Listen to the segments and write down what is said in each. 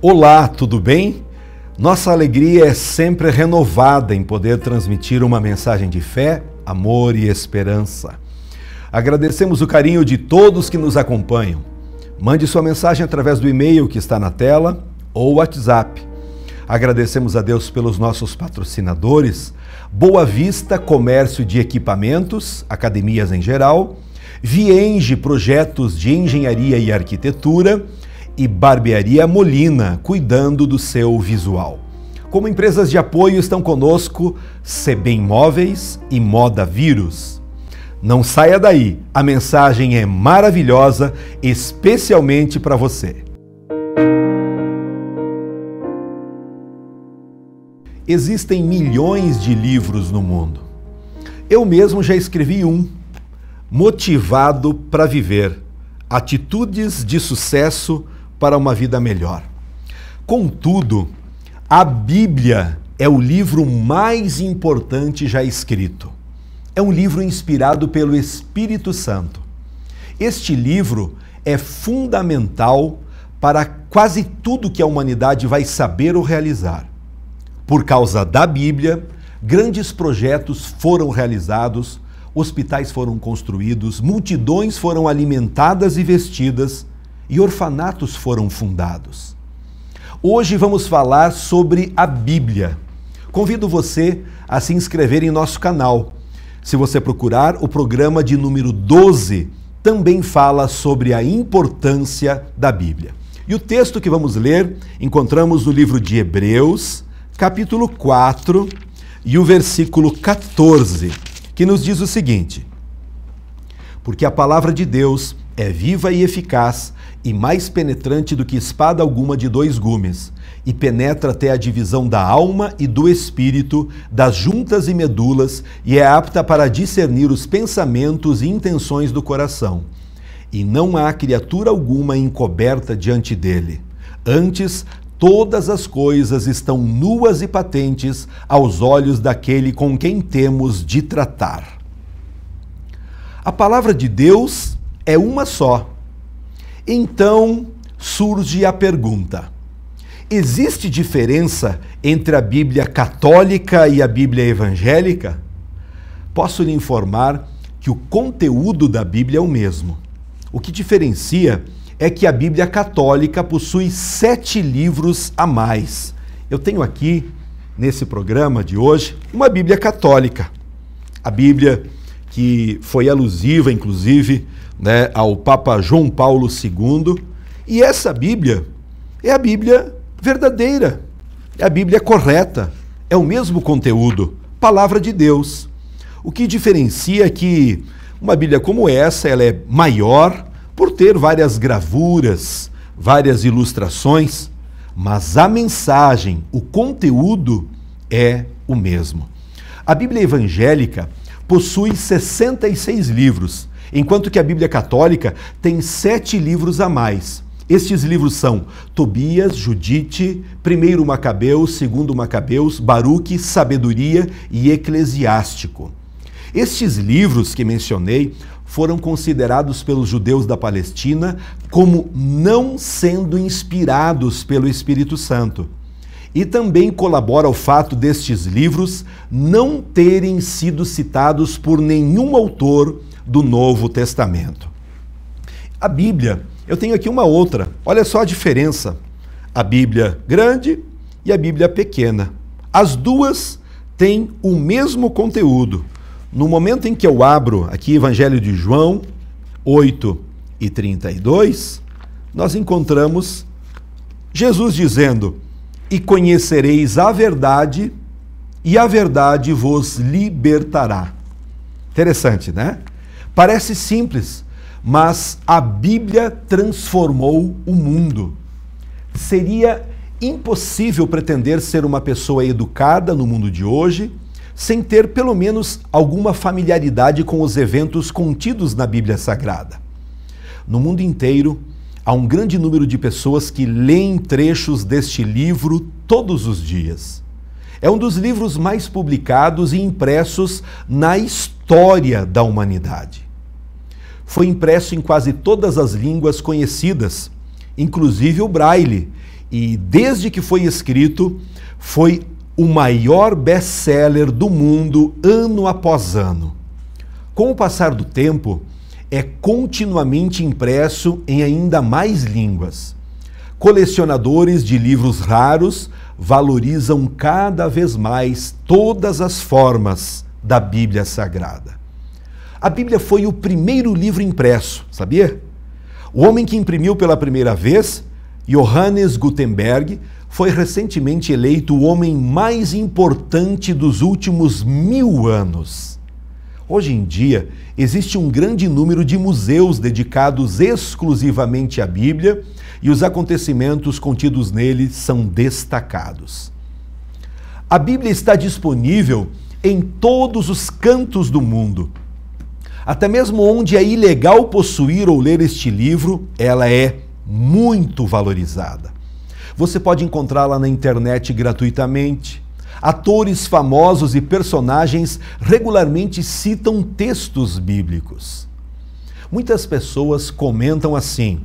Olá, tudo bem? Nossa alegria é sempre renovada em poder transmitir uma mensagem de fé, amor e esperança. Agradecemos o carinho de todos que nos acompanham. Mande sua mensagem através do e-mail que está na tela ou WhatsApp. Agradecemos a Deus pelos nossos patrocinadores, Boa Vista Comércio de Equipamentos, academias em geral, Vienge Projetos de Engenharia e Arquitetura e Barbearia Molina, cuidando do seu visual. Como empresas de apoio estão conosco Sebem Móveis e Moda Vírus. Não saia daí, a mensagem é maravilhosa, especialmente para você. Existem milhões de livros no mundo. Eu mesmo já escrevi um, Motivado para Viver, Atitudes de Sucesso para uma Vida Melhor. Contudo, a Bíblia é o livro mais importante já escrito. É um livro inspirado pelo Espírito Santo. Este livro é fundamental para quase tudo que a humanidade vai saber ou realizar. Por causa da Bíblia, grandes projetos foram realizados, hospitais foram construídos, multidões foram alimentadas e vestidas e orfanatos foram fundados. Hoje vamos falar sobre a Bíblia. Convido você a se inscrever em nosso canal. Se você procurar, o programa de número 12 também fala sobre a importância da Bíblia. E o texto que vamos ler encontramos no livro de Hebreus, capítulo 4 e o versículo 14, que nos diz o seguinte: porque a palavra de Deus é viva e eficaz e mais penetrante do que espada alguma de dois gumes, e penetra até a divisão da alma e do espírito, das juntas e medulas, e é apta para discernir os pensamentos e intenções do coração. E não há criatura alguma encoberta diante dele. Antes, todas as coisas estão nuas e patentes aos olhos daquele com quem temos de tratar. A palavra de Deus é uma só. Então surge a pergunta: existe diferença entre a Bíblia católica e a Bíblia evangélica? Posso lhe informar que o conteúdo da Bíblia é o mesmo. O que diferencia é que a Bíblia católica possui 7 livros a mais. Eu tenho aqui, nesse programa de hoje, uma Bíblia católica. A Bíblia que foi alusiva, inclusive, ao Papa João Paulo II. E essa Bíblia é a Bíblia verdadeira, é a Bíblia correta, é o mesmo conteúdo, palavra de Deus. O que diferencia é que uma Bíblia como essa, ela é maior, por ter várias gravuras, várias ilustrações, mas a mensagem, o conteúdo é o mesmo. A Bíblia evangélica possui 66 livros, enquanto que a Bíblia católica tem 7 livros a mais. Estes livros são Tobias, Judite, 1 Macabeus, 2 Macabeus, Baruque, Sabedoria e Eclesiástico. Estes livros que mencionei foram considerados pelos judeus da Palestina como não sendo inspirados pelo Espírito Santo. E também colabora o fato destes livros não terem sido citados por nenhum autor do Novo Testamento. A Bíblia, eu tenho aqui uma outra, olha só a diferença. A Bíblia grande e a Bíblia pequena. As duas têm o mesmo conteúdo. No momento em que eu abro aqui Evangelho de João 8:32, nós encontramos Jesus dizendo: e conhecereis a verdade, e a verdade vos libertará. Interessante, né? Parece simples, mas a Bíblia transformou o mundo. Seria impossível pretender ser uma pessoa educada no mundo de hoje sem ter pelo menos alguma familiaridade com os eventos contidos na Bíblia Sagrada. No mundo inteiro, há um grande número de pessoas que leem trechos deste livro todos os dias. É um dos livros mais publicados e impressos na história da humanidade. Foi impresso em quase todas as línguas conhecidas, inclusive o Braille, e desde que foi escrito, foi o maior best-seller do mundo ano após ano. Com o passar do tempo, é continuamente impresso em ainda mais línguas. Colecionadores de livros raros valorizam cada vez mais todas as formas da Bíblia Sagrada. A Bíblia foi o primeiro livro impresso, sabia? O homem que imprimiu pela primeira vez, Johannes Gutenberg, foi recentemente eleito o homem mais importante dos últimos 1000 anos. Hoje em dia, existe um grande número de museus dedicados exclusivamente à Bíblia e os acontecimentos contidos nele são destacados. A Bíblia está disponível em todos os cantos do mundo. Até mesmo onde é ilegal possuir ou ler este livro, ela é muito valorizada. Você pode encontrá-la na internet gratuitamente. Atores famosos e personagens regularmente citam textos bíblicos. Muitas pessoas comentam assim: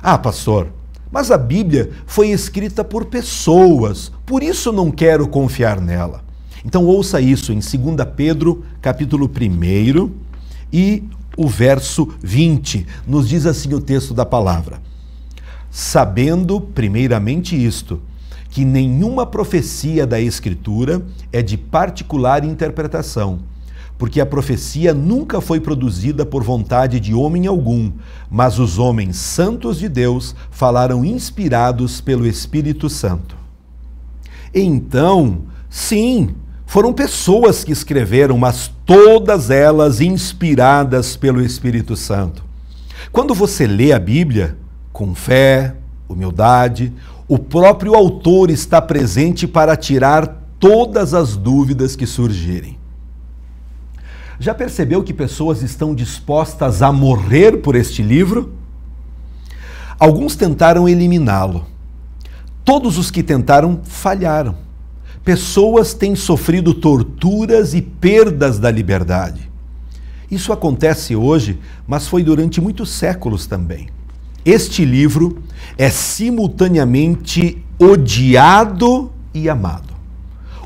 "Ah, pastor, mas a Bíblia foi escrita por pessoas, por isso não quero confiar nela." Então ouça isso em 2 Pedro, capítulo 1 e o verso 20. Nos diz assim o texto da palavra: "Sabendo primeiramente isto, que nenhuma profecia da Escritura é de particular interpretação, porque a profecia nunca foi produzida por vontade de homem algum, mas os homens santos de Deus falaram inspirados pelo Espírito Santo." Então, sim, foram pessoas que escreveram, mas todas elas inspiradas pelo Espírito Santo. Quando você lê a Bíblia com fé, humildade, o próprio autor está presente para tirar todas as dúvidas que surgirem. Já percebeu que pessoas estão dispostas a morrer por este livro? Alguns tentaram eliminá-lo. Todos os que tentaram falharam. Pessoas têm sofrido torturas e perdas da liberdade. Isso acontece hoje, mas foi durante muitos séculos também. Este livro é simultaneamente odiado e amado.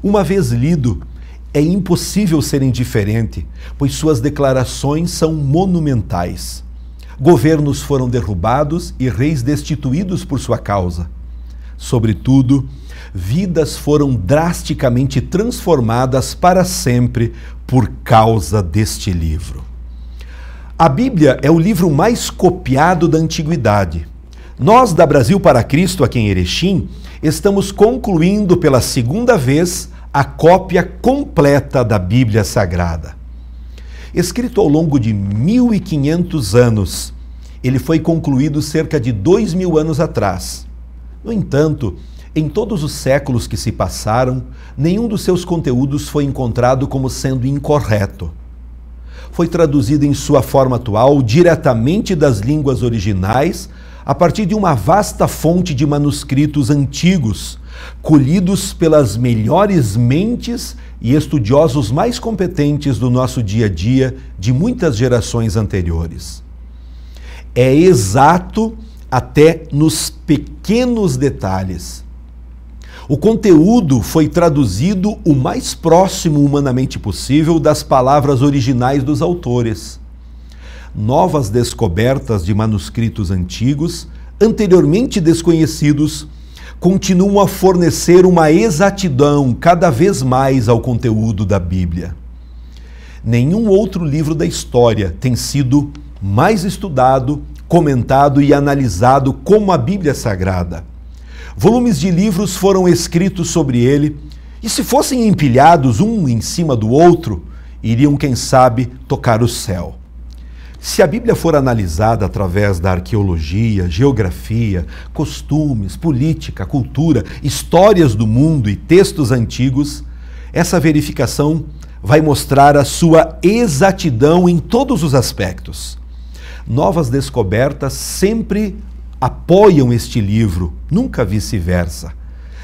Uma vez lido, é impossível ser indiferente, pois suas declarações são monumentais. Governos foram derrubados e reis destituídos por sua causa. Sobretudo, vidas foram drasticamente transformadas para sempre por causa deste livro. A Bíblia é o livro mais copiado da antiguidade. Nós, da Brasil para Cristo, aqui em Erechim, estamos concluindo pela segunda vez a cópia completa da Bíblia Sagrada. Escrito ao longo de 1500 anos, ele foi concluído cerca de 2000 anos atrás. No entanto, em todos os séculos que se passaram, nenhum dos seus conteúdos foi encontrado como sendo incorreto. Foi traduzido em sua forma atual diretamente das línguas originais, a partir de uma vasta fonte de manuscritos antigos, colhidos pelas melhores mentes e estudiosos mais competentes do nosso dia a dia de muitas gerações anteriores. É exato até nos pequenos detalhes. O conteúdo foi traduzido o mais próximo humanamente possível das palavras originais dos autores. Novas descobertas de manuscritos antigos, anteriormente desconhecidos, continuam a fornecer uma exatidão cada vez mais ao conteúdo da Bíblia. Nenhum outro livro da história tem sido mais estudado, comentado e analisado como a Bíblia Sagrada. Volumes de livros foram escritos sobre ele, e se fossem empilhados um em cima do outro, iriam, quem sabe, tocar o céu. Se a Bíblia for analisada através da arqueologia, geografia, costumes, política, cultura, histórias do mundo e textos antigos, essa verificação vai mostrar a sua exatidão em todos os aspectos. Novas descobertas sempre apoiam este livro, nunca vice-versa.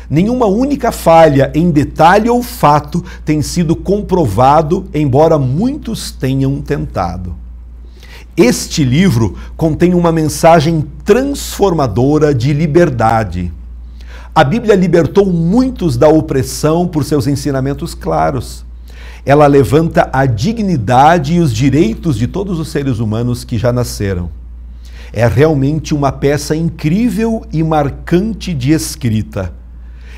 Nenhuma única falha em detalhe ou fato tem sido comprovado, embora muitos tenham tentado. Este livro contém uma mensagem transformadora de liberdade. A Bíblia libertou muitos da opressão por seus ensinamentos claros. Ela levanta a dignidade e os direitos de todos os seres humanos que já nasceram. É realmente uma peça incrível e marcante de escrita.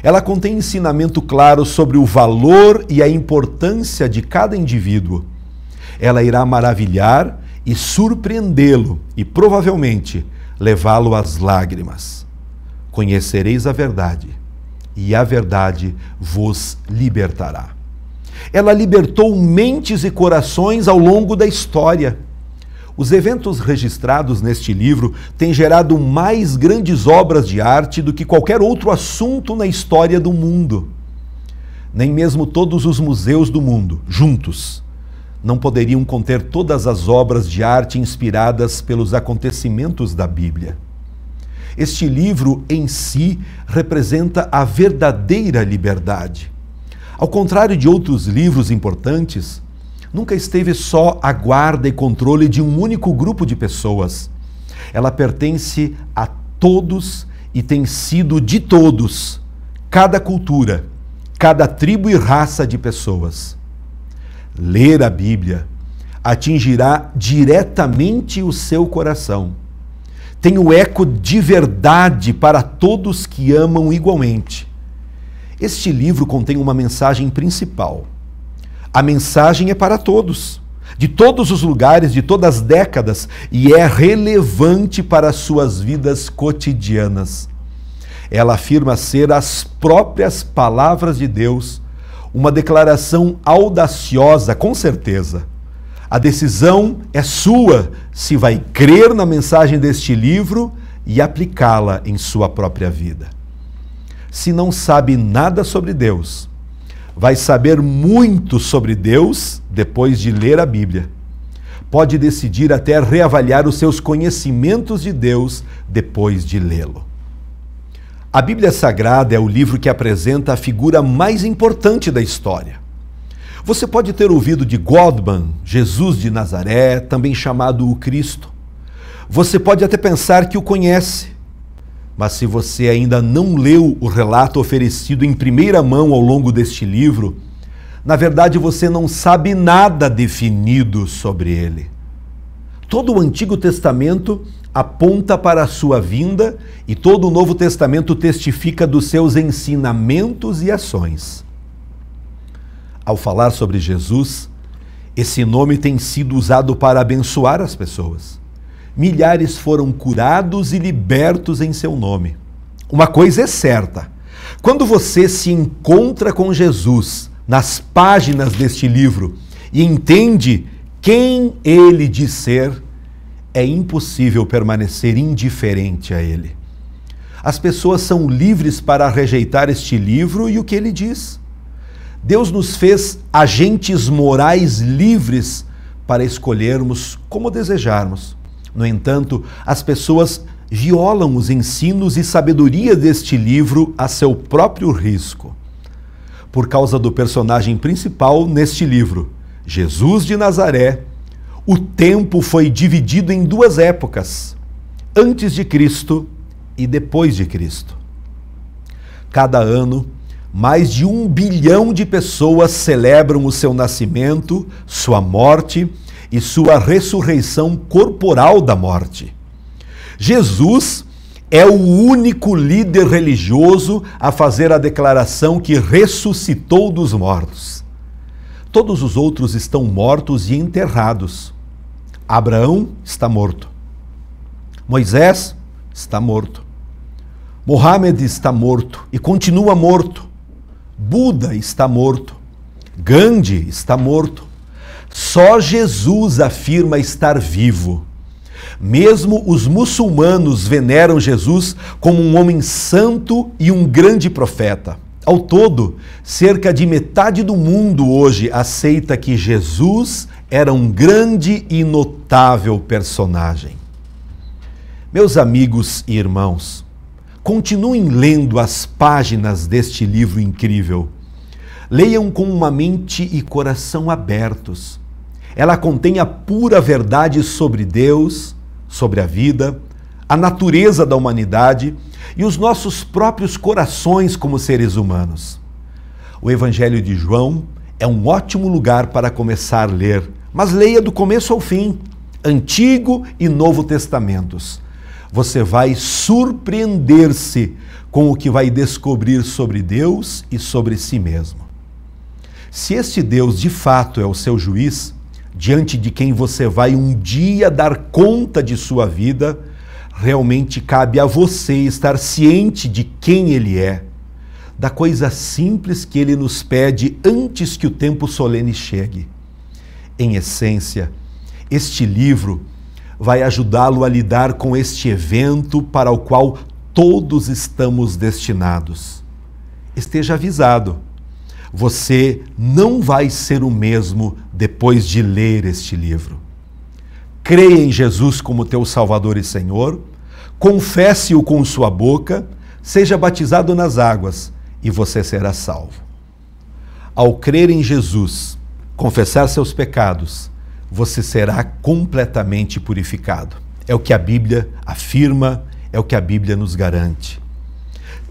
Ela contém ensinamento claro sobre o valor e a importância de cada indivíduo. Ela irá maravilhar e surpreendê-lo e, provavelmente, levá-lo às lágrimas. Conhecereis a verdade, e a verdade vos libertará. Ela libertou mentes e corações ao longo da história. Os eventos registrados neste livro têm gerado mais grandes obras de arte do que qualquer outro assunto na história do mundo. Nem mesmo todos os museus do mundo, juntos, não poderiam conter todas as obras de arte inspiradas pelos acontecimentos da Bíblia. Este livro em si representa a verdadeira liberdade. Ao contrário de outros livros importantes, nunca esteve só à guarda e controle de um único grupo de pessoas. Ela pertence a todos e tem sido de todos, cada cultura, cada tribo e raça de pessoas. Ler a Bíblia atingirá diretamente o seu coração. Tem o eco de verdade para todos que amam igualmente. Este livro contém uma mensagem principal. A mensagem é para todos, de todos os lugares, de todas as décadas, e é relevante para as suas vidas cotidianas. Ela afirma ser as próprias palavras de Deus, uma declaração audaciosa, com certeza. A decisão é sua se vai crer na mensagem deste livro e aplicá-la em sua própria vida. Se não sabe nada sobre Deus, vai saber muito sobre Deus depois de ler a Bíblia. Pode decidir até reavaliar os seus conhecimentos de Deus depois de lê-lo. A Bíblia Sagrada é o livro que apresenta a figura mais importante da história. Você pode ter ouvido de Godman, Jesus de Nazaré, também chamado o Cristo. Você pode até pensar que o conhece, mas se você ainda não leu o relato oferecido em primeira mão ao longo deste livro, na verdade você não sabe nada definido sobre ele. Todo o Antigo Testamento aponta para a sua vinda e todo o Novo Testamento testifica dos seus ensinamentos e ações. Ao falar sobre Jesus, esse nome tem sido usado para abençoar as pessoas. Milhares foram curados e libertos em seu nome. Uma coisa é certa: quando você se encontra com Jesus nas páginas deste livro e entende quem ele diz ser, é impossível permanecer indiferente a ele. As pessoas são livres para rejeitar este livro e o que ele diz. Deus nos fez agentes morais livres para escolhermos como desejarmos. No entanto, as pessoas violam os ensinos e sabedoria deste livro a seu próprio risco. Por causa do personagem principal neste livro, Jesus de Nazaré, o tempo foi dividido em duas épocas, antes de Cristo e depois de Cristo. Cada ano, mais de 1 bilhão de pessoas celebram o seu nascimento, sua morte e sua ressurreição corporal da morte. Jesus é o único líder religioso a fazer a declaração que ressuscitou dos mortos. Todos os outros estão mortos e enterrados. Abraão está morto. Moisés está morto. Mohamed está morto e continua morto. Buda está morto. Gandhi está morto. Só Jesus afirma estar vivo. Mesmo os muçulmanos veneram Jesus como um homem santo e um grande profeta. Ao todo, cerca de metade do mundo hoje aceita que Jesus era um grande e notável personagem. Meus amigos e irmãos, continuem lendo as páginas deste livro incrível. Leiam com uma mente e coração abertos. Ela contém a pura verdade sobre Deus, sobre a vida, a natureza da humanidade e os nossos próprios corações como seres humanos. O Evangelho de João é um ótimo lugar para começar a ler, mas leia do começo ao fim, Antigo e Novo Testamentos. Você vai surpreender-se com o que vai descobrir sobre Deus e sobre si mesmo. Se este Deus de fato é o seu juiz, diante de quem você vai um dia dar conta de sua vida, realmente cabe a você estar ciente de quem Ele é, da coisa simples que Ele nos pede antes que o tempo solene chegue. Em essência, este livro vai ajudá-lo a lidar com este evento para o qual todos estamos destinados. Esteja avisado, você não vai ser o mesmo depois de ler este livro. Creia em Jesus como teu Salvador e Senhor, confesse-o com sua boca, seja batizado nas águas e você será salvo. Ao crer em Jesus, confessar seus pecados, você será completamente purificado. É o que a Bíblia afirma, é o que a Bíblia nos garante.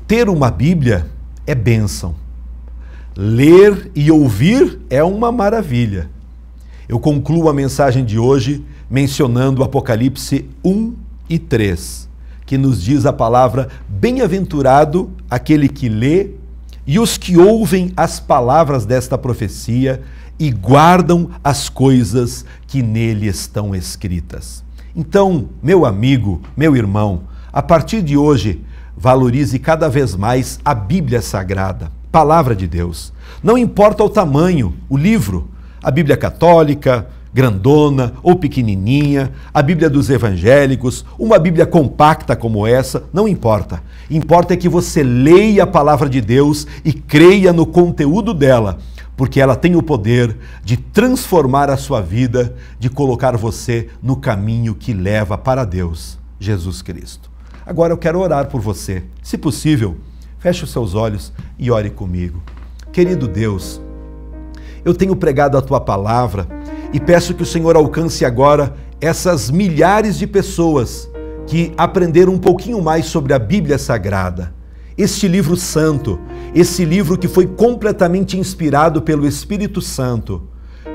Ter uma Bíblia é bênção. Ler e ouvir é uma maravilha. Eu concluo a mensagem de hoje mencionando Apocalipse 1 e 3, que nos diz a palavra: bem-aventurado aquele que lê e os que ouvem as palavras desta profecia e guardam as coisas que nele estão escritas. Então, meu amigo, meu irmão, a partir de hoje, valorize cada vez mais a Bíblia Sagrada, Palavra de Deus. Não importa o tamanho, o livro, a Bíblia Católica, grandona ou pequenininha, a Bíblia dos evangélicos, uma Bíblia compacta como essa, não importa. Importa é que você leia a Palavra de Deus e creia no conteúdo dela, porque ela tem o poder de transformar a sua vida, de colocar você no caminho que leva para Deus, Jesus Cristo. Agora eu quero orar por você. Se possível, feche os seus olhos e ore comigo. Querido Deus, eu tenho pregado a Tua Palavra e peço que o Senhor alcance agora essas milhares de pessoas que aprenderam um pouquinho mais sobre a Bíblia Sagrada. Este livro santo, esse livro que foi completamente inspirado pelo Espírito Santo.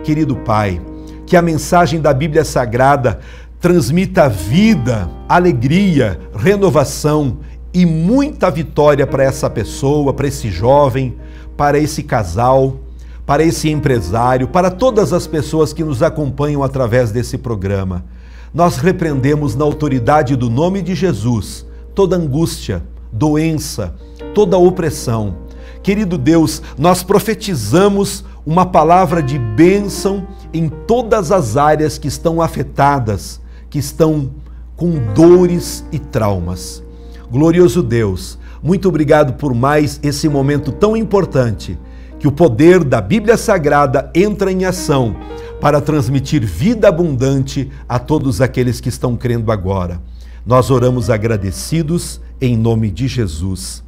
Querido Pai, que a mensagem da Bíblia Sagrada transmita vida, alegria, renovação e muita vitória para essa pessoa, para esse jovem, para esse casal, para esse empresário, para todas as pessoas que nos acompanham através desse programa. Nós repreendemos na autoridade do nome de Jesus toda angústia, doença, toda opressão. Querido Deus, nós profetizamos uma palavra de bênção em todas as áreas que estão afetadas, que estão com dores e traumas. Glorioso Deus, muito obrigado por mais esse momento tão importante, que o poder da Bíblia Sagrada entra em ação para transmitir vida abundante a todos aqueles que estão crendo agora. Nós oramos agradecidos em nome de Jesus.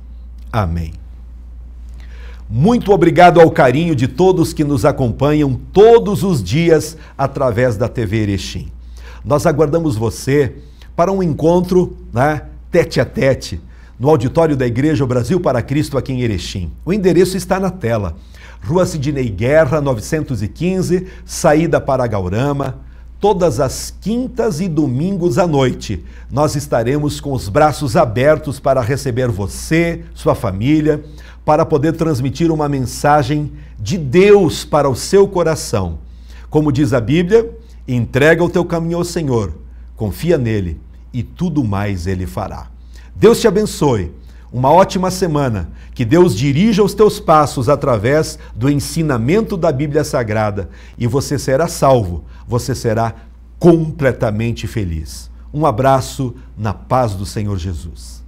Amém. Muito obrigado ao carinho de todos que nos acompanham todos os dias através da TV Erechim. Nós aguardamos você para um encontro, tete a tete, no auditório da Igreja Brasil para Cristo aqui em Erechim. O endereço está na tela. Rua Sidney Guerra, 915, saída para Gaurama. Todas as quintas e domingos à noite, nós estaremos com os braços abertos para receber você, sua família, para poder transmitir uma mensagem de Deus para o seu coração. Como diz a Bíblia, entrega o teu caminho ao Senhor, confia nele e tudo mais ele fará. Deus te abençoe. Uma ótima semana. Que Deus dirija os teus passos através do ensinamento da Bíblia Sagrada e você será salvo, você será completamente feliz. Um abraço na paz do Senhor Jesus.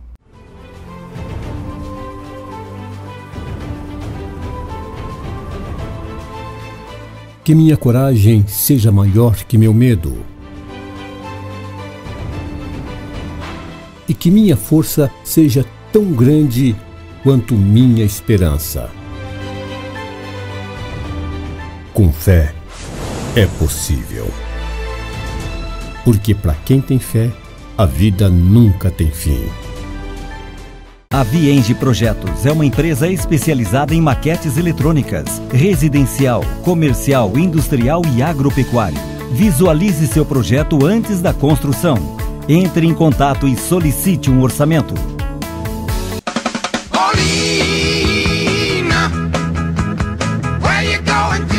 Que minha coragem seja maior que meu medo. E que minha força seja tão grande quanto minha esperança. Com fé é possível. Porque para quem tem fé, a vida nunca tem fim. A Vienge Projetos é uma empresa especializada em maquetes eletrônicas, residencial, comercial, industrial e agropecuário. Visualize seu projeto antes da construção. Entre em contato e solicite um orçamento. Paulina, where you going to?